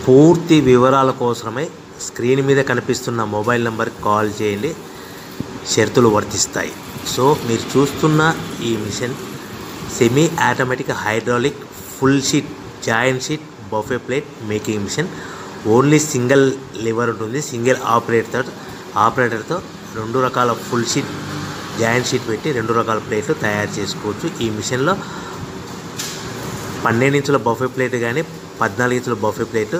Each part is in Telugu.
పూర్తి వివరాల కోసమై స్క్రీన్ మీద కనిపిస్తున్న మొబైల్ నెంబర్కి కాల్ చేయండి. షరతులు వర్తిస్తాయి. సో మీరు చూస్తున్న ఈ machine semi automatic hydraulic full sheet joint sheet buffet plate making machine. Only single lever ఉంటుంది. సింగిల్ ఆపరేటర్తో 2 రకాల ఫుల్ షీట్ జాయింట్ షీట్ పెట్టి 2 రకాల ప్లేట్లు తయారు చేసుకోవచ్చు. ఈ మిషన్లో 12 ఇంచుల బఫే ప్లేట్ కానీ 14 ఇంచుల బఫే ప్లేట్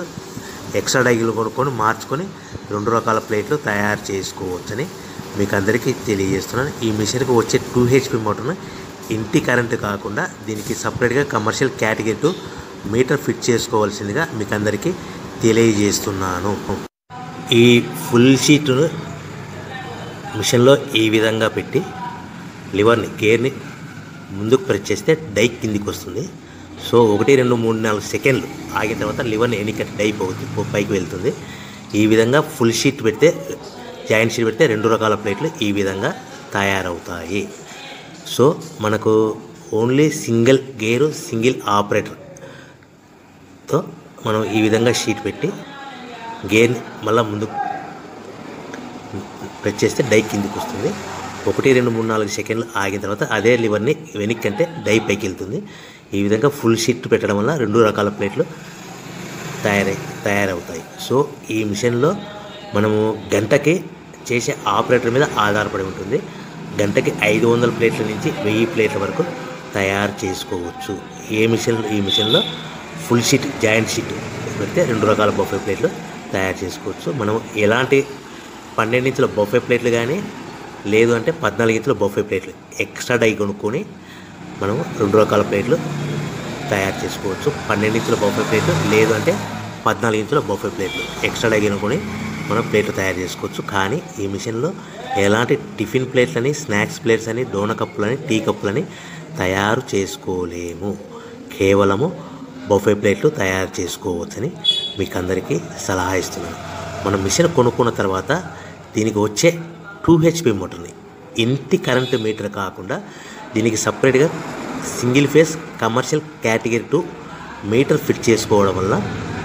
ఎక్స్ట్రా డైగులు కొనుక్కొని మార్చుకొని 2 రకాల ప్లేట్లు తయారు చేసుకోవచ్చని మీకు అందరికీ తెలియజేస్తున్నాను. ఈ మిషన్కి వచ్చే 2 HP మోటార్ను ఇంటి కరెంటు కాకుండా దీనికి సపరేట్గా కమర్షియల్ కేటగిరీ 2 మీటర్ ఫిట్ చేసుకోవాల్సిందిగా మీకు అందరికీ తెలియజేస్తున్నాను. ఈ ఫుల్ షీట్ను మిషన్లో ఈ విధంగా పెట్టి లివర్ని గేర్ని ముందుకు ప్రెస్ చేస్తే డై కిందికి వస్తుంది. సో 1 2 3 4 సెకండ్లు ఆగిన తర్వాత లివర్ని ఎన్నికట్టి డై పైకి వెళ్తుంది. ఈ విధంగా ఫుల్ షీట్ పెడితే జాయింట్ షీట్ పెడితే 2 రకాల ప్లేట్లు ఈ విధంగా తయారవుతాయి. సో మనకు ఓన్లీ సింగిల్ గేరు సింగిల్ ఆపరేటర్తో మనం ఈ విధంగా షీట్ పెట్టి గేర్ని మళ్ళీ ముందుకు ప్రెస్ చేస్తే డై కిందికి వస్తుంది. 1 2 3 4 సెకండ్లు ఆగిన తర్వాత అదే లివర్ని వెనక్కి అంటే డై పైకి వెళ్తుంది. ఈ విధంగా ఫుల్ షీట్ పెట్టడం వల్ల 2 రకాల ప్లేట్లు తయారవుతాయి. సో ఈ మిషన్లో మనము గంటకి చేసే ఆపరేటర్ మీద ఆధారపడి ఉంటుంది. గంటకి 500 ప్లేట్ల నుంచి 1000 ప్లేట్ల వరకు తయారు చేసుకోవచ్చు. ఈ మిషన్లో ఫుల్ షీట్ జాయింట్ షీట్ పెడితే 2 రకాల బఫే ప్లేట్లు తయారు చేసుకోవచ్చు. మనం ఎలాంటి 12 ఇంచుల బఫే ప్లేట్లు కానీ లేదు అంటే 14 ఇంచుల బఫే ప్లేట్లు ఎక్స్ట్రా డై కొనుక్కొని మనం 2 రకాల ప్లేట్లు తయారు చేసుకోవచ్చు. 12 ఇంచుల బఫే ప్లేట్లు లేదు అంటే 14 ఇంచుల బఫే ప్లేట్లు ఎక్స్ట్రా డై కొనుక్కొని మనం ప్లేట్లు తయారు చేసుకోవచ్చు. కానీ ఈ మిషన్లో ఎలాంటి టిఫిన్ ప్లేట్లని స్నాక్స్ ప్లేట్స్ అని డోన కప్పులని టీ కప్పులని తయారు చేసుకోలేము. కేవలము బఫే ప్లేట్లు తయారు చేసుకోవచ్చని మీకు అందరికీ సలహా ఇస్తున్నాను. మనం మిషన్ కొనుక్కున్న తర్వాత దీనికి వచ్చే 2 HP మోటార్ని ఇంటి కరెంటు మీటర్ కాకుండా దీనికి సపరేట్గా single phase commercial category 2 metre fit చేసుకోవడం వల్ల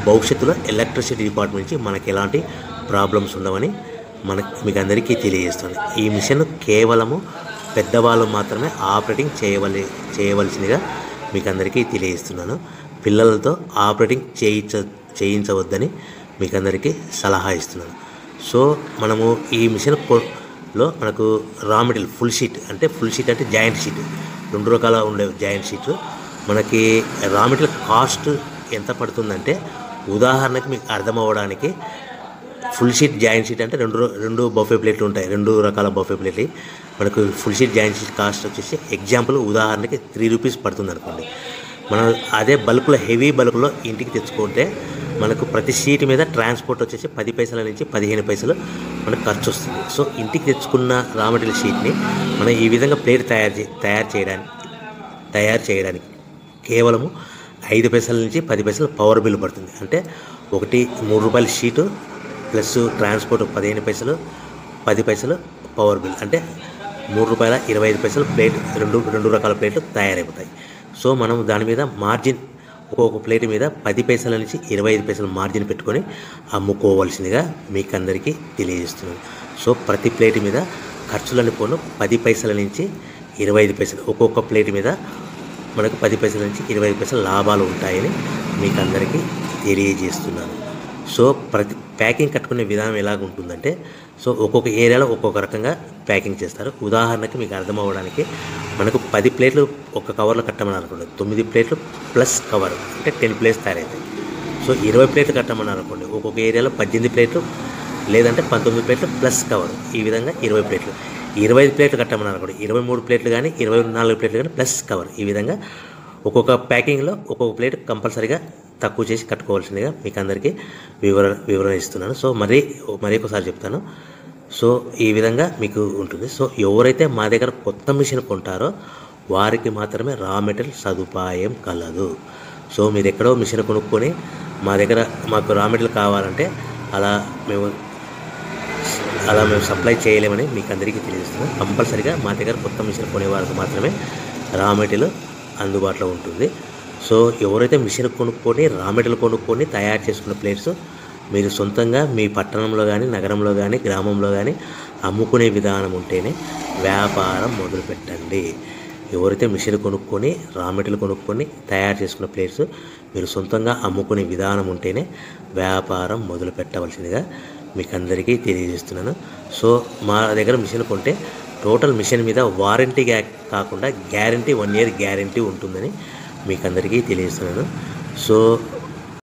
భవిష్యత్తులో ఎలక్ట్రిసిటీ డిపార్ట్మెంట్ నుంచి మనకి ఎలాంటి ప్రాబ్లమ్స్ ఉండవని మీకు అందరికీ తెలియజేస్తుంది. ఈ మిషన్ కేవలము పెద్దవాళ్ళు మాత్రమే ఆపరేటింగ్ చేయవలసిందిగా మీకు అందరికీ తెలియజేస్తున్నాను. పిల్లలతో ఆపరేటింగ్ చేయించవద్దని మీకు అందరికీ సలహా ఇస్తున్నాను. సో మనము ఈ మిషన్లో మనకు రా మెటీరియల్ ఫుల్ షీట్ అంటే జాయింట్ షీట్ 2 రకాల ఉండే జాయింట్ షీట్ మనకి రా మెటీరియల్ కాస్ట్ ఎంత పడుతుందంటే ఉదాహరణకి మీకు అర్థం అవ్వడానికి ఫుల్ షీట్ జాయింట్ షీట్ అంటే 2 బఫే ప్లేట్లు ఉంటాయి. 2 రకాల బఫే ప్లేట్లు మనకు full sheet joint sheet cost వచ్చేసి ఎగ్జాంపుల్ ఉదాహరణకి 3 రూపీస్ పడుతుంది అనుకోండి. మనం అదే బల్క్లో హెవీ బల్క్లో ఇంటికి తెచ్చుకుంటే మనకు ప్రతి షీట్ మీద ట్రాన్స్పోర్ట్ వచ్చేసి 10 పైసల నుంచి 15 పైసలు మనకు ఖర్చు వస్తుంది. సో ఇంటికి తెచ్చుకున్న రా మెటీరియల్ షీట్ని మనం ఈ విధంగా ప్లేట్ తయారు చేయడానికి కేవలము 5 పైసల నుంచి 10 పైసలు పవర్ బిల్ పడుతుంది. అంటే ఒకటి 3 రూపాయల షీటు ప్లస్ ట్రాన్స్పోర్ట్ 15 పైసలు 10 పైసలు పవర్ బిల్ అంటే 3 రూపాయల 25 పైసలు ప్లేట్ 2 రకాల ప్లేట్లు తయారైపోతాయి. సో మనం దాని మీద మార్జిన్ ఒక్కొక్క ప్లేట్ మీద 10 పైసల నుంచి 25 పైసలు మార్జిన్ పెట్టుకొని అమ్ముకోవాల్సిందిగా మీకు అందరికీ తెలియజేస్తున్నాను. సో ప్రతి ప్లేట్ మీద ఖర్చులని పోను 10 పైసల నుంచి 25 పైసలు ఒక్కొక్క ప్లేట్ మీద మనకు 10 పైసల నుంచి 25 పైసలు లాభాలు ఉంటాయని మీకు అందరికీ తెలియజేస్తున్నాను. సో ప్రతి ప్యాకింగ్ కట్టుకునే విధానం ఎలాగ ఉంటుందంటే సో ఒక్కొక్క ఏరియాలో ఒక్కొక్క రకంగా ప్యాకింగ్ చేస్తారు. ఉదాహరణకి మీకు అర్థం అవ్వడానికి మనకు 10 ప్లేట్లు ఒక కవర్లో కట్టమని అనుకోండి 9 ప్లేట్లు ప్లస్ కవర్ అంటే 10 ప్లేట్స్ తయారవుతాయి. సో 20 ప్లేట్లు కట్టమని అనుకోండి ఒక్కొక్క ఏరియాలో 18 ప్లేట్లు లేదంటే 19 ప్లేట్లు ప్లస్ కవర్ ఈ విధంగా 20 ప్లేట్లు. 25 ప్లేట్లు కట్టమని అనుకోండి 23 ప్లేట్లు కానీ 24 ప్లేట్లు కానీ ప్లస్ కవర్ ఈ విధంగా ఒక్కొక్క ప్యాకింగ్లో ఒక్కొక్క ప్లేట్ కంపల్సరీగా తక్కువ చేసి కట్టుకోవాల్సిందిగా మీకు అందరికీ వివరణ ఇస్తున్నాను. సో మరీ ఒకసారి చెప్తాను. సో ఈ విధంగా మీకు ఉంటుంది. సో ఎవరైతే మా దగ్గర కొత్త మిషన్ కొంటారో వారికి మాత్రమే రా మెటీరియల్ సదుపాయం కలదు. సో మీరు ఎక్కడో మిషన్ కొనుక్కొని మాకు రా మెటీరియల్ కావాలంటే అలా మేము సప్లై చేయలేమని మీకు అందరికీ తెలియజేస్తున్నాం. కంపల్సరీగా మా దగ్గర కొత్త మిషన్ కొనే వారికి మాత్రమే రా మెటీరియల్ అందుబాటులో ఉంటుంది. సో ఎవరైతే మిషన్ కొనుక్కొని రా మెటీరియల్ కొనుక్కొని తయారు చేసుకున్న ప్లేట్స్ మీరు సొంతంగా మీ పట్టణంలో కానీ నగరంలో కానీ గ్రామంలో కానీ అమ్ముకునే విధానం ఉంటేనే వ్యాపారం మొదలుపెట్టండి. ఎవరైతే మిషన్ కొనుక్కొని రా మెటీరియల్ కొనుక్కొని తయారు చేసుకున్న ప్లేట్స్ మీరు సొంతంగా అమ్ముకునే విధానం ఉంటేనే వ్యాపారం మొదలు పెట్టవలసిందిగా మీకు అందరికీ తెలియజేస్తున్నాను. సో మా దగ్గర మిషన్ కొంటే టోటల్ మిషన్ మీద వారంటీ కాకుండా గ్యారంటీ 1 year గ్యారంటీ ఉంటుందని మీకు అందరికీ తెలియజేస్తున్నాను. సో